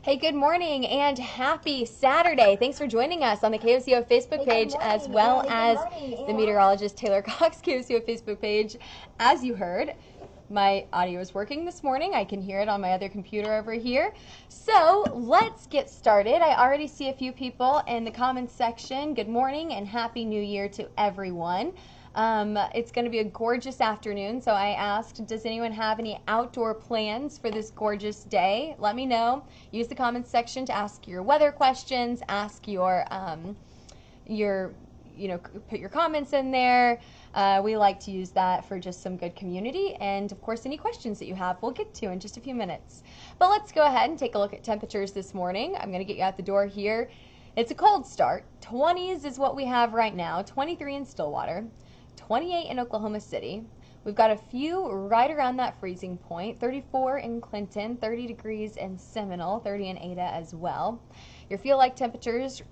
Hey, good morning and happy Saturday. Thanks for joining us on the KOCO Facebook page as well as the Meteorologist Taylor Cox KOCO Facebook page. As you heard, my audio is working this morning. I can hear it on my other computer over here. So let's get started. I already see a few people in the comments section. Good morning and happy new year to everyone. It's going to be a gorgeous afternoon, so I asked, does anyone have any outdoor plans for this gorgeous day? Let me know. Use the comments section to ask your weather questions, ask your put your comments in there. We like to use that for just some good community, and of course any questions that you have we'll get to in just a few minutes. But let's go ahead and take a look at temperatures this morning. I'm going to get you out the door here. It's a cold start. 20s is what we have right now, 23 in Stillwater, 28 in Oklahoma City. We've got a few right around that freezing point, 34 in Clinton, 30 degrees in Seminole, 30 in Ada as well. Your feel-like temperatures,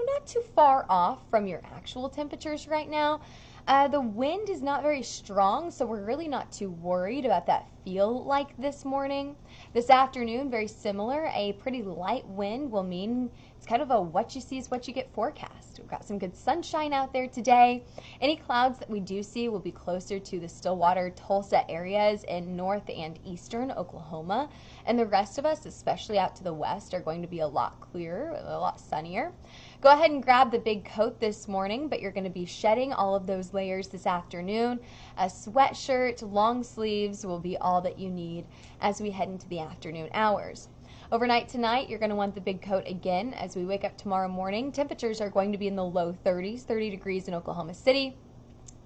not too far off from your actual temperatures right now. The wind is not very strong, so we're really not too worried about that feel like this morning. This afternoon, very similar. A pretty light wind will mean it's kind of a what you see is what you get forecast. We've got some good sunshine out there today. Any clouds that we do see will be closer to the Stillwater, Tulsa areas in north and eastern Oklahoma. And the rest of us, especially out to the west, are going to be a lot clearer, a lot sunnier. Go ahead and grab the big coat this morning, but you're going to be shedding all of those layers this afternoon. A sweatshirt, long sleeves will be all that you need as we head into the afternoon hours. Overnight tonight, you're going to want the big coat again as we wake up tomorrow morning. Temperatures are going to be in the low 30s, 30 degrees in Oklahoma City.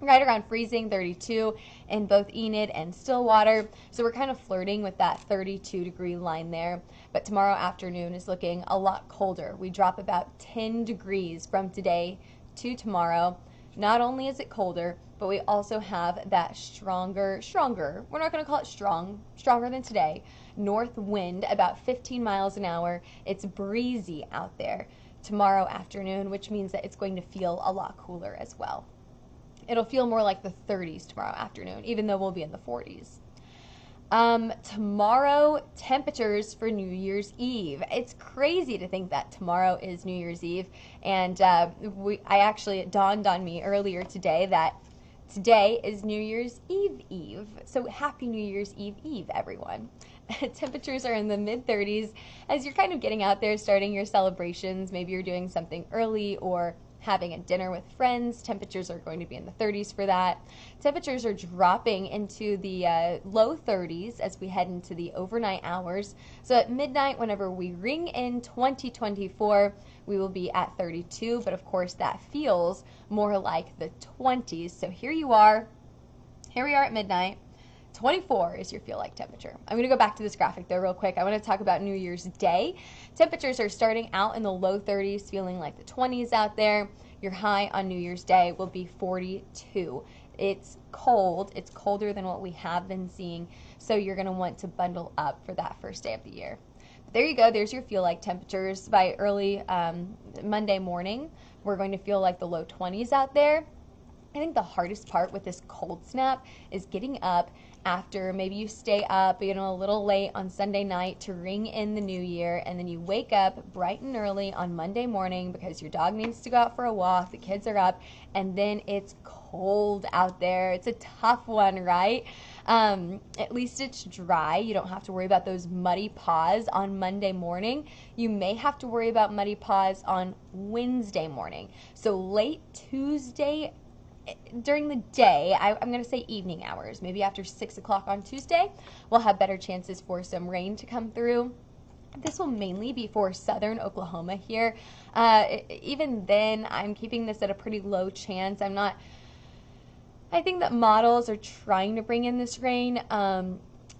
Right around freezing, 32 in both Enid and Stillwater. So we're kind of flirting with that 32 degree line there. But tomorrow afternoon is looking a lot colder. We drop about 10 degrees from today to tomorrow. Not only is it colder, but we also have that stronger, we're not going to call it stronger than today, north wind, about 15 miles an hour. It's breezy out there tomorrow afternoon, which means that it's going to feel a lot cooler as well. It'll feel more like the 30s tomorrow afternoon, even though we'll be in the 40s. Tomorrow, temperatures for New Year's Eve. It's crazy to think that tomorrow is New Year's Eve, and it dawned on me earlier today that today is New Year's Eve. So happy New Year's Eve, everyone. Temperatures are in the mid-30s as you're kind of getting out there, starting your celebrations. Maybe you're doing something early or having a dinner with friends. Temperatures are going to be in the 30s for that. Temperatures are dropping into the low 30s as we head into the overnight hours. So at midnight, whenever we ring in 2024, we will be at 32, but of course that feels more like the 20s. So here we are at midnight. 24 is your feel-like temperature. I'm going to go back to this graphic though real quick. I want to talk about New Year's Day. Temperatures are starting out in the low 30s, feeling like the 20s out there. Your high on New Year's Day will be 42. It's cold. It's colder than what we have been seeing, so you're going to want to bundle up for that first day of the year. But there you go. There's your feel-like temperatures. By early Monday morning, we're going to feel like the low 20s out there. I think the hardest part with this cold snap is getting up after maybe you stay up, a little late on Sunday night to ring in the new year, and then you wake up bright and early on Monday morning because your dog needs to go out for a walk, the kids are up, and then it's cold out there. It's a tough one, right? At least it's dry. You don't have to worry about those muddy paws on Monday morning. You may have to worry about muddy paws on Wednesday morning. So late Tuesday during the day, I'm going to say evening hours, maybe after 6 o'clock on Tuesday, we'll have better chances for some rain to come through. This will mainly be for southern Oklahoma here. Even then, I'm keeping this at a pretty low chance. I think that models are trying to bring in this rain.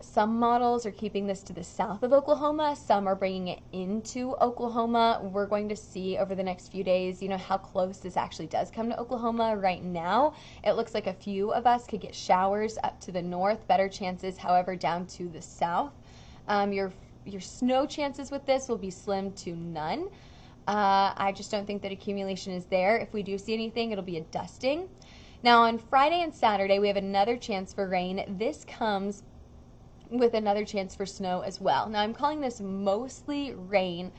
Some models are keeping this to the south of Oklahoma. Some are bringing it into Oklahoma. We're going to see over the next few days, how close this actually does come to Oklahoma. Right now, it looks like a few of us could get showers up to the north. Better chances, however, down to the south. Your snow chances with this will be slim to none. I just don't think that accumulation is there. If we do see anything, it'll be a dusting. Now, on Friday and Saturday, we have another chance for rain. This comes with another chance for snow as well. Now, I'm calling this mostly rain,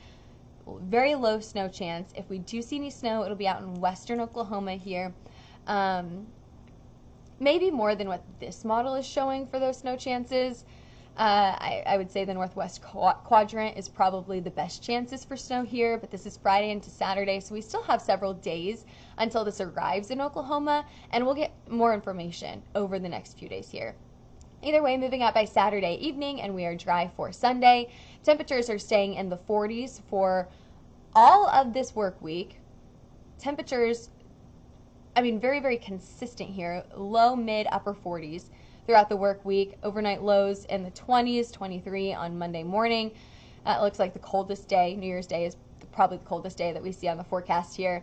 very low snow chance. If we do see any snow, it'll be out in western Oklahoma here. Maybe more than what this model is showing for those snow chances. I would say the northwest quadrant is probably the best chances for snow here, but this is Friday into Saturday, so we still have several days until this arrives in Oklahoma, and we'll get more information over the next few days here. Either way, moving out by Saturday evening, and we are dry for Sunday. Temperatures are staying in the 40s for all of this work week. Temperatures, I mean, very, very consistent here. Low, mid, upper 40s throughout the work week. Overnight lows in the 20s, 23 on Monday morning. It looks like the coldest day, New Year's Day, is probably the coldest day that we see on the forecast here.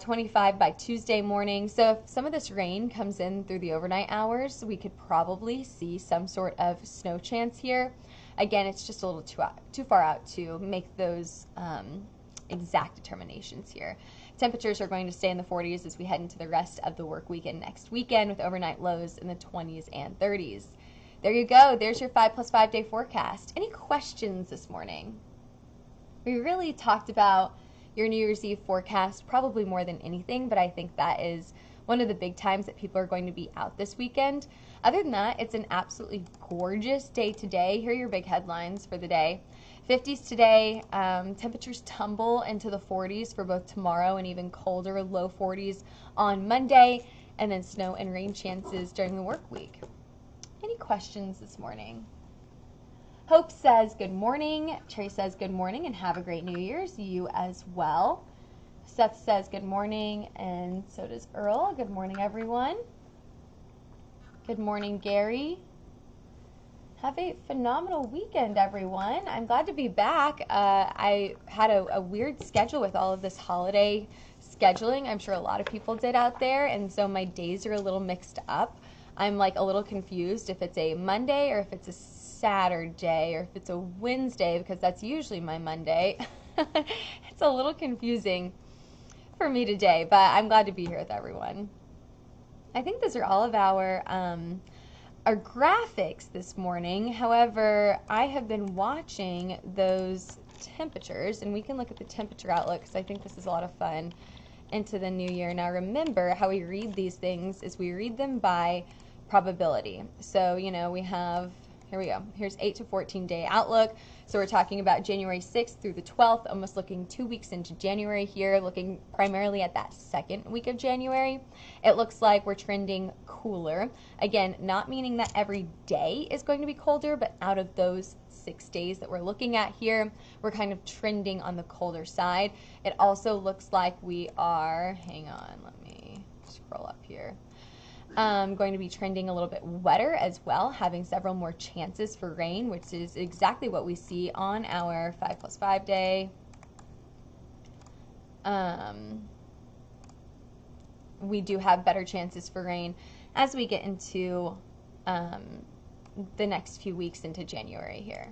25 by Tuesday morning. So if some of this rain comes in through the overnight hours, we could probably see some sort of snow chance here. Again, it's just a little too far out to make those exact determinations here. Temperatures are going to stay in the 40s as we head into the rest of the work weekend next weekend, with overnight lows in the 20s and 30s. There you go. There's your 5+5 day forecast. Any questions this morning? We really talked about your New Year's Eve forecast probably more than anything, but I think that is one of the big times that people are going to be out this weekend. Other than that, it's an absolutely gorgeous day today. Here are your big headlines for the day. 50s today, temperatures tumble into the 40s for both tomorrow and even colder, low 40s on Monday, and then snow and rain chances during the work week. Any questions this morning? Hope says good morning. Trey says good morning and have a great New Year's. You as well. Seth says good morning, and so does Earl. Good morning, everyone. Good morning, Gary. Have a phenomenal weekend, everyone. I'm glad to be back. I had a weird schedule with all of this holiday scheduling. I'm sure a lot of people did out there, and so my days are a little mixed up. I'm like a little confused if it's a Monday or if it's a Saturday or if it's a Wednesday, because that's usually my Monday. It's a little confusing for me today, but I'm glad to be here with everyone. I think those are all of our graphics this morning. However, I have been watching those temperatures, and we can look at the temperature outlook because I think this is a lot of fun into the new year. Now remember, how we read these things is we read them by probability. So, you know, we have, here we go, here's 8 to 14 day outlook. So we're talking about January 6th through the 12th, almost looking 2 weeks into January here, looking primarily at that second week of January. It looks like we're trending cooler. Again, not meaning that every day is going to be colder, but out of those 6 days that we're looking at here, we're kind of trending on the colder side. It also looks like we are, hang on, let me scroll up here. Going to be trending a little bit wetter as well, having several more chances for rain, which is exactly what we see on our 5+5 day. We do have better chances for rain as we get into the next few weeks into January here.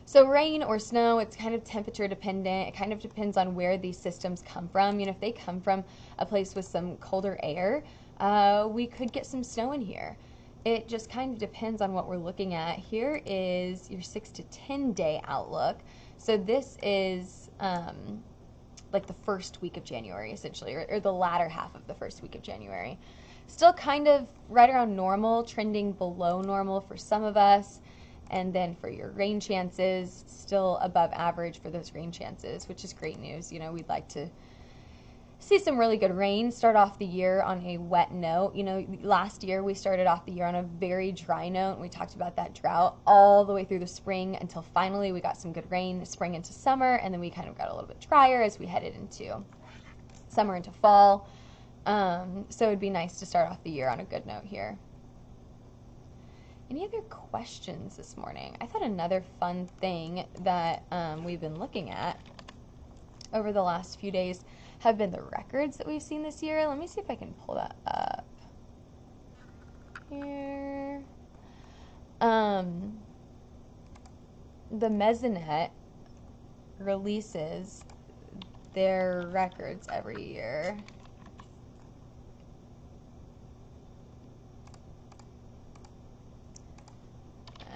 So rain or snow, it's kind of temperature dependent. It kind of depends on where these systems come from. You know, if they come from a place with some colder air, we could get some snow in here. It just kind of depends on what we're looking at. Here is your 6 to 10 day outlook. So this is like the first week of January, essentially, or the latter half of the first week of January. Still kind of right around normal, trending below normal for some of us. And then for your rain chances, still above average for those rain chances, which is great news. You know, we'd like to see some really good rain, start off the year on a wet note. You know, last year we started off the year on a very dry note, and we talked about that drought all the way through the spring until finally we got some good rain, spring into summer, and then we kind of got a little bit drier as we headed into summer into fall. So it'd be nice to start off the year on a good note here. Any other questions this morning? I thought another fun thing that we've been looking at over the last few days have been the records that we've seen this year. Let me see if I can pull that up here. The Mesonet releases their records every year.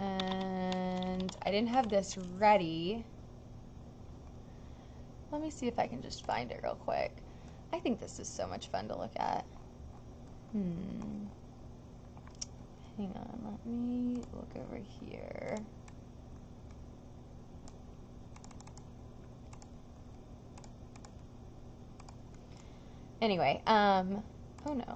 And I didn't have this ready. Let me see if I can just find it real quick. I think this is so much fun to look at. Hang on, let me look over here. Anyway, oh no.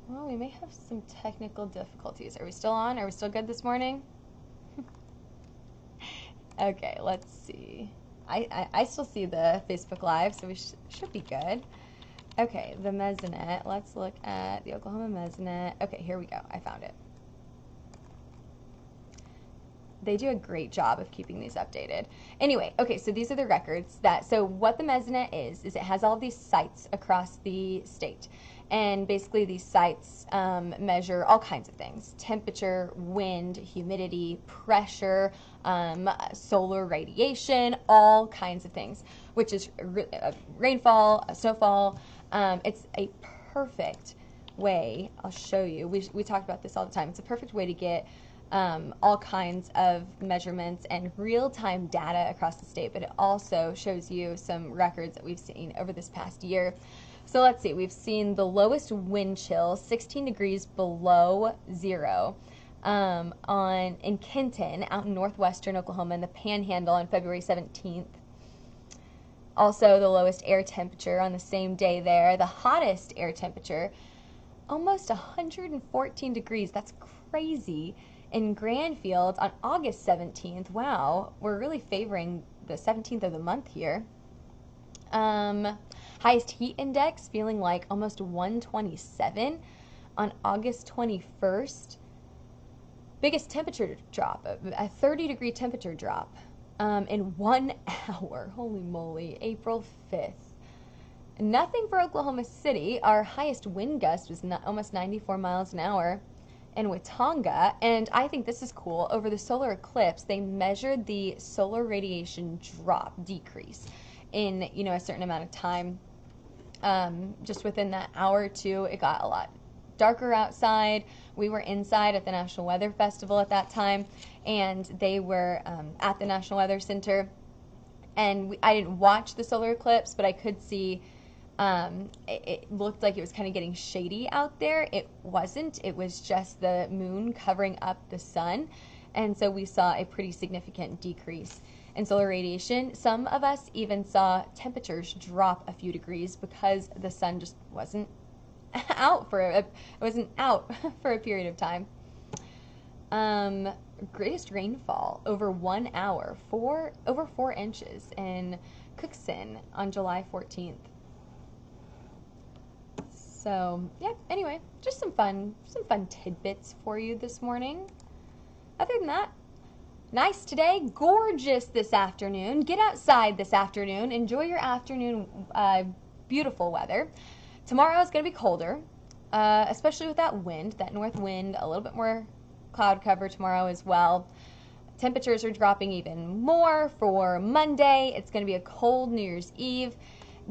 Well, we may have some technical difficulties. Are we still on? Are we still good this morning? Okay, let's see. I still see the Facebook Live, so we should be good. Okay, the mesonet. Let's look at the Oklahoma mesonet. Okay, here we go. I found it. They do a great job of keeping these updated. Anyway, okay, so these are the records so what the mesonet is it has all these sites across the state. And basically these sites measure all kinds of things: temperature, wind, humidity, pressure, solar radiation, all kinds of things, which is rainfall, snowfall. It's a perfect way, I'll show you, we talk about this all the time, it's a perfect way to get all kinds of measurements and real-time data across the state, but it also shows you some records that we've seen over this past year. So let's see, we've seen the lowest wind chill, 16 degrees below zero, in Kenton, out in northwestern Oklahoma in the Panhandle on February 17th. Also the lowest air temperature on the same day there. The hottest air temperature, almost 114 degrees. That's crazy. In Grandfield on August 17th. Wow, we're really favoring the 17th of the month here. Highest heat index feeling like almost 127 on August 21st. Biggest temperature drop, a 30-degree temperature drop in 1 hour. Holy moly, April 5th. Nothing for Oklahoma City. Our highest wind gust was almost 94 miles an hour in Watonga, and I think this is cool. Over the solar eclipse, they measured the solar radiation decrease in a certain amount of time. Just within that hour or two, it got a lot darker outside. We were inside at the National Weather Festival at that time, and they were at the National Weather Center, and I didn't watch the solar eclipse, but I could see it looked like it was kind of getting shady out there. It wasn't. It was just the moon covering up the sun, and so we saw a pretty significant decrease in solar radiation. Some of us even saw temperatures drop a few degrees because the sun just wasn't out for a period of time. Greatest rainfall over 1 hour, over 4 inches in Cookson on July 14th. So yeah, anyway, just some fun tidbits for you this morning. Other than that, nice today, gorgeous this afternoon. Get outside this afternoon, enjoy your afternoon, beautiful weather. Tomorrow is going to be colder, especially with that wind, that north wind, a little bit more cloud cover tomorrow as well. Temperatures are dropping even more for Monday. It's going to be a cold New Year's Eve.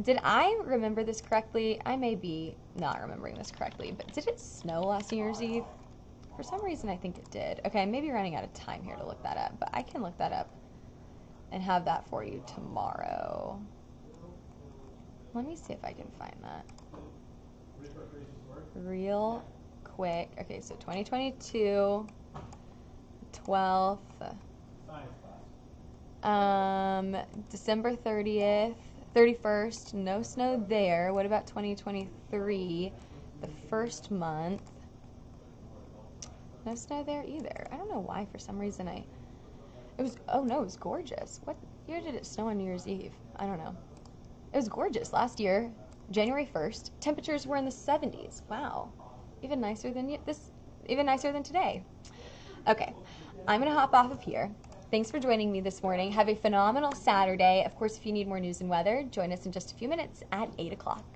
Did I remember this correctly? I may be not remembering this correctly, but did it snow last New Year's Eve? For some reason, I think it did. Okay, I may be running out of time here to look that up, but I can look that up and have that for you tomorrow. Let me see if I can find that real quick. Okay, so 2022, 12th, December 30th, 31st, no snow there. What about 2023, the first month? No snow there either. I don't know why, for some reason oh no, it was gorgeous. What year did it snow on New Year's Eve? I don't know. It was gorgeous last year, January 1st. Temperatures were in the 70s. Wow. Even nicer than today. Okay, I'm going to hop off of here. Thanks for joining me this morning. Have a phenomenal Saturday. Of course, if you need more news and weather, join us in just a few minutes at 8 o'clock.